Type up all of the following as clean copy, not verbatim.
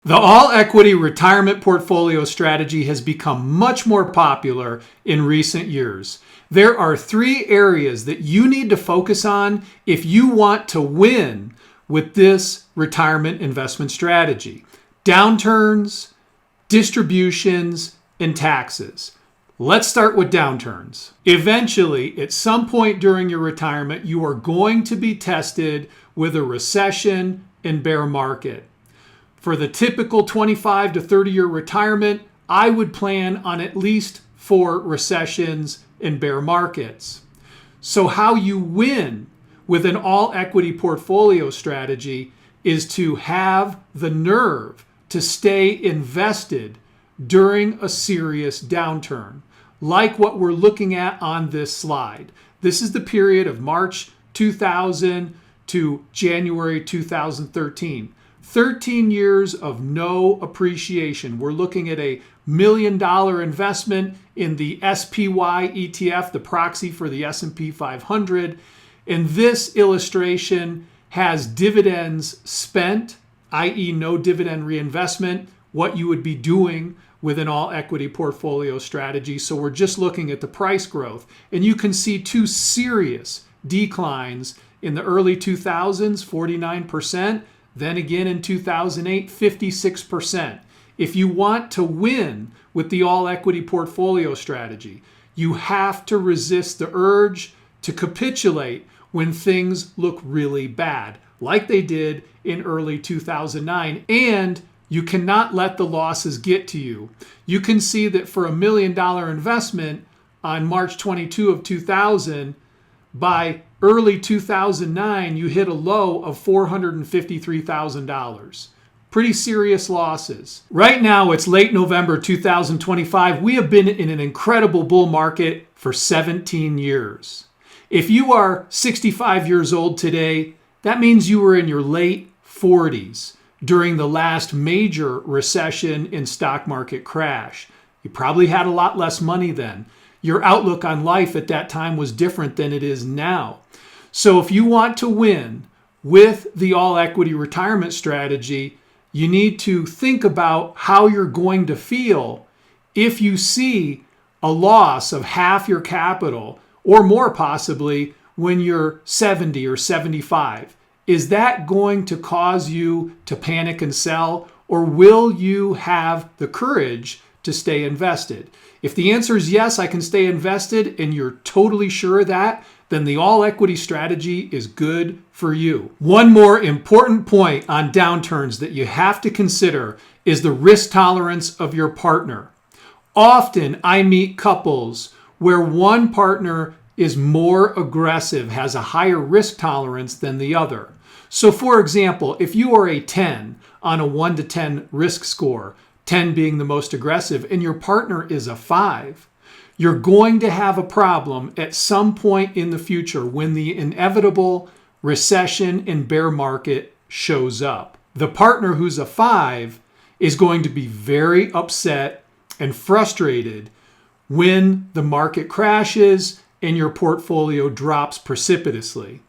The all-equity retirement portfolio strategy has become much more popular in recent years. There are 3 areas that you need to focus on if you want to win with this retirement investment strategy: downturns, distributions, and taxes. Let's start with downturns. Eventually, at some point during your retirement, you are going to be tested with a recession and bear market. For the typical 25 to 30-year retirement, I would plan on at least 4 recessions and bear markets. So how you win with an all-equity portfolio strategy is to have the nerve to stay invested during a serious downturn, like what we're looking at on this slide. This is the period of March 2000 to January 2013. 13 years of no appreciation. We're looking at a $1 million investment in the SPY ETF, the proxy for the S&P 500. And this illustration has dividends spent, i.e. no dividend reinvestment, what you would be doing with an all-equity portfolio strategy. So we're just looking at the price growth. And you can see 2 serious declines in the early 2000s, 49%. Then again in 2008, 56%. If you want to win with the all-equity portfolio strategy, you have to resist the urge to capitulate when things look really bad, like they did in early 2009. And you cannot let the losses get to you. You can see that for $1 million investment on March 22 of 2000, by early 2009, you hit a low of $453,000. Pretty serious losses. Right now, it's late November 2025. We have been in an incredible bull market for 17 years. If you are 65 years old today, that means you were in your late 40s during the last major recession and stock market crash. You probably had a lot less money then. Your outlook on life at that time was different than it is now. So if you want to win with the all-equity retirement strategy, you need to think about how you're going to feel if you see a loss of half your capital or more possibly when you're 70 or 75. Is that going to cause you to panic and sell, or will you have the courage to stay invested? If the answer is yes, I can stay invested, and you're totally sure of that, then the all-equity strategy is good for you. One more important point on downturns that you have to consider is the risk tolerance of your partner. Often I meet couples where one partner is more aggressive, has a higher risk tolerance than the other. So for example, if you are a 10 on a 1 to 10 risk score, 10 being the most aggressive, and your partner is a 5, you're going to have a problem at some point in the future when the inevitable recession and bear market shows up. The partner who's a 5 is going to be very upset and frustrated when the market crashes and your portfolio drops precipitously.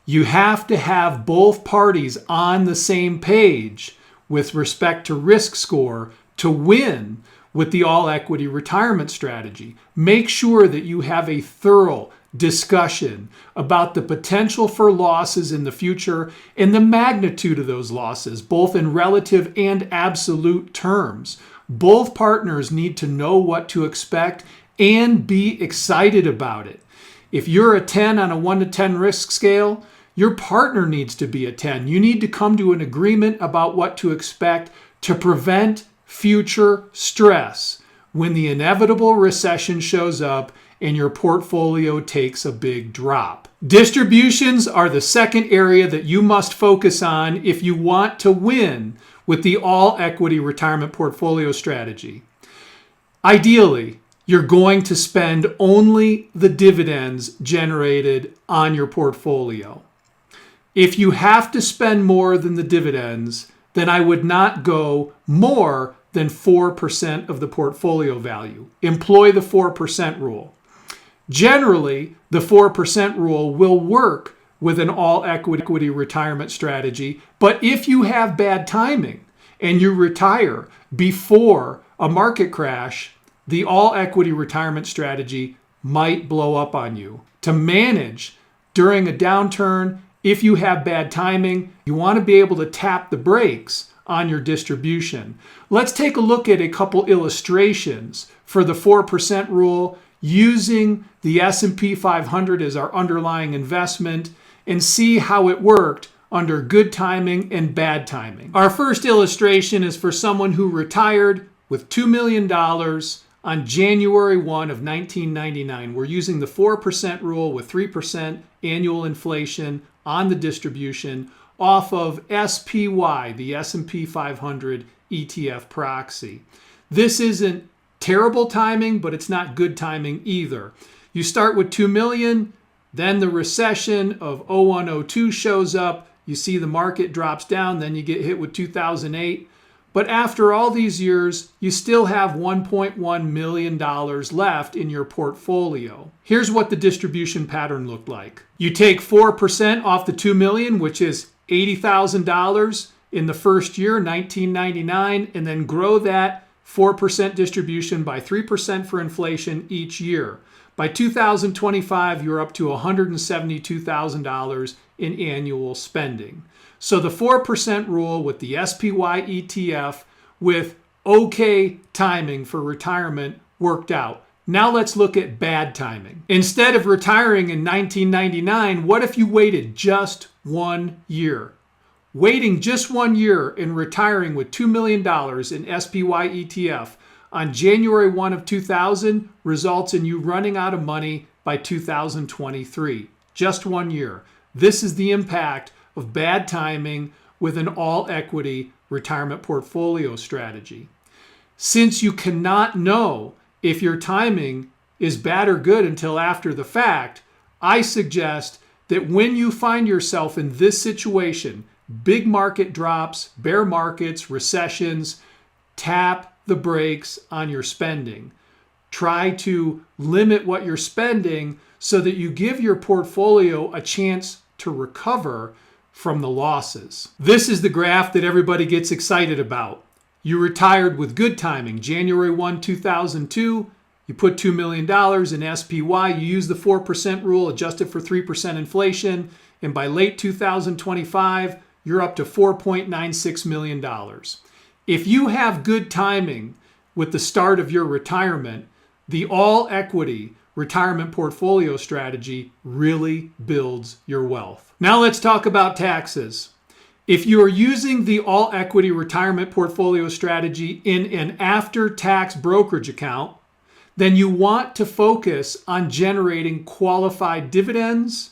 You have to have both parties on the same page with respect to risk score to win with the all-equity retirement strategy. Make sure that you have a thorough discussion about the potential for losses in the future and the magnitude of those losses, both in relative and absolute terms. Both partners need to know what to expect and be excited about it. If you're a 10 on a 1 to 10 risk scale, your partner needs to be a 10. You need to come to an agreement about what to expect to prevent future stress when the inevitable recession shows up and your portfolio takes a big drop. Distributions are the second area that you must focus on if you want to win with the all-equity retirement portfolio strategy. Ideally, you're going to spend only the dividends generated on your portfolio. If you have to spend more than the dividends, then I would not go more than 4% of the portfolio value. Employ the 4% rule. Generally, the 4% rule will work with an all-equity retirement strategy, but if you have bad timing and you retire before a market crash, the all equity retirement strategy might blow up on you. To manage during a downturn, if you have bad timing, you want to be able to tap the brakes on your distribution. Let's take a look at a couple illustrations for the 4% rule using the S&P 500 as our underlying investment and see how it worked under good timing and bad timing. Our first illustration is for someone who retired with $2 million on January 1 of 1999. We're using the 4% rule with 3% annual inflation on the distribution off of SPY, the S&P 500 ETF proxy. This isn't terrible timing, but it's not good timing either. You start with 2 million, then the recession of 01-02 shows up, you see the market drops down, then you get hit with 2008. But after all these years, you still have $1.1 million left in your portfolio. Here's what the distribution pattern looked like. You take 4% off the 2 million, which is $80,000 in the first year, 1999, and then grow that 4% distribution by 3% for inflation each year. By 2025, you're up to $172,000 in annual spending. So the 4% rule with the SPY ETF with okay timing for retirement worked out. Now let's look at bad timing. Instead of retiring in 1999, what if you waited just 1 year? Waiting just 1 year and retiring with $2 million in SPY ETF on January 1 of 2000 results in you running out of money by 2023. Just 1 year. This is the impact of bad timing with an all-equity retirement portfolio strategy. Since you cannot know if your timing is bad or good until after the fact, I suggest that when you find yourself in this situation, big market drops, bear markets, recessions, tap the brakes on your spending. Try to limit what you're spending so that you give your portfolio a chance to recover from the losses. This is the graph that everybody gets excited about. You retired with good timing, January 1, 2002. You put $2 million in SPY. You use the 4% rule, adjusted for 3% inflation. And by late 2025, you're up to $4.96 million. If you have good timing with the start of your retirement, the all equity retirement portfolio strategy really builds your wealth. Now let's talk about taxes. If you are using the all equity retirement portfolio strategy in an after-tax brokerage account, then you want to focus on generating qualified dividends,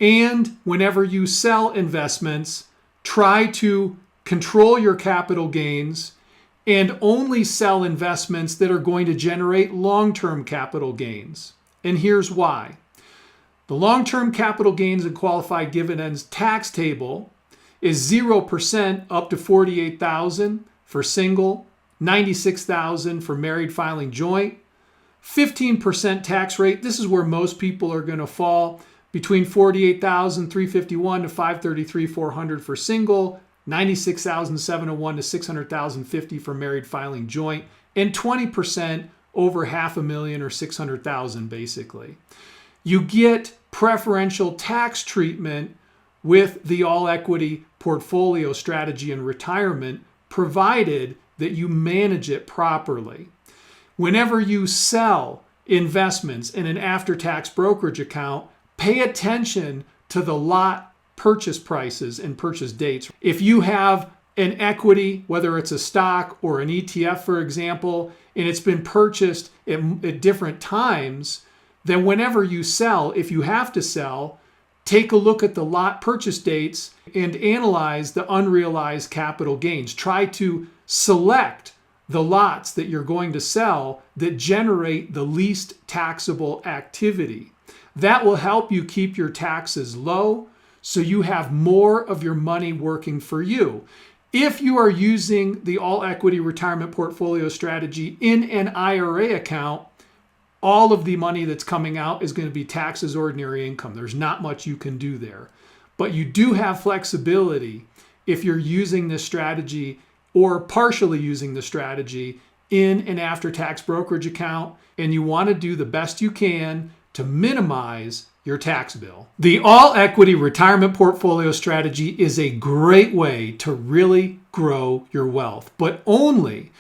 and whenever you sell investments, try to control your capital gains and only sell investments that are going to generate long-term capital gains. And here's why. The long-term capital gains and qualified dividends tax table is 0% up to $48,000 for single, $96,000 for married filing joint, 15% tax rate. This is where most people are going to fall, between $48,351 to $533,400 for single, $96,701 to $600,050 for married filing joint, and 20% over $500,000 or $600,000 basically. You get preferential tax treatment with the all equity portfolio strategy in retirement, provided that you manage it properly. Whenever you sell investments in an after-tax brokerage account, pay attention to the lot purchase prices and purchase dates. If you have an equity, whether it's a stock or an ETF, for example, and it's been purchased at different times, then whenever you sell, if you have to sell, take a look at the lot purchase dates and analyze the unrealized capital gains. Try to select the lots that you're going to sell that generate the least taxable activity. That will help you keep your taxes low so you have more of your money working for you. If you are using the all equity retirement portfolio strategy in an IRA account, all of the money that's coming out is going to be taxed as ordinary income. There's not much you can do there. But you do have flexibility if you're using this strategy or partially using the strategy in an after-tax brokerage account, and you want to do the best you can to minimize your tax bill. The all-equity retirement portfolio strategy is a great way to really grow your wealth, but only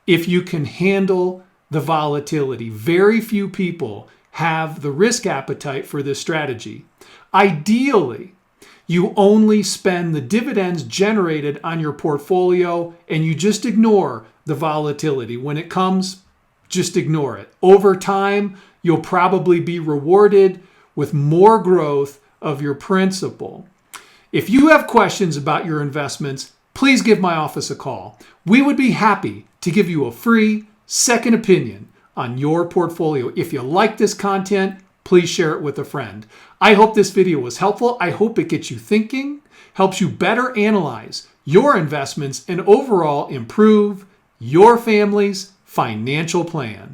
if you can handle the volatility. Very few people have the risk appetite for this strategy. Ideally, you only spend the dividends generated on your portfolio and you just ignore the volatility. When it comes, just ignore it. Over time, you'll probably be rewarded with more growth of your principal. If you have questions about your investments, please give my office a call. We would be happy to give you a free second opinion on your portfolio. If you like this content, please share it with a friend. I hope this video was helpful. I hope it gets you thinking, helps you better analyze your investments, and overall improve your family's financial plan.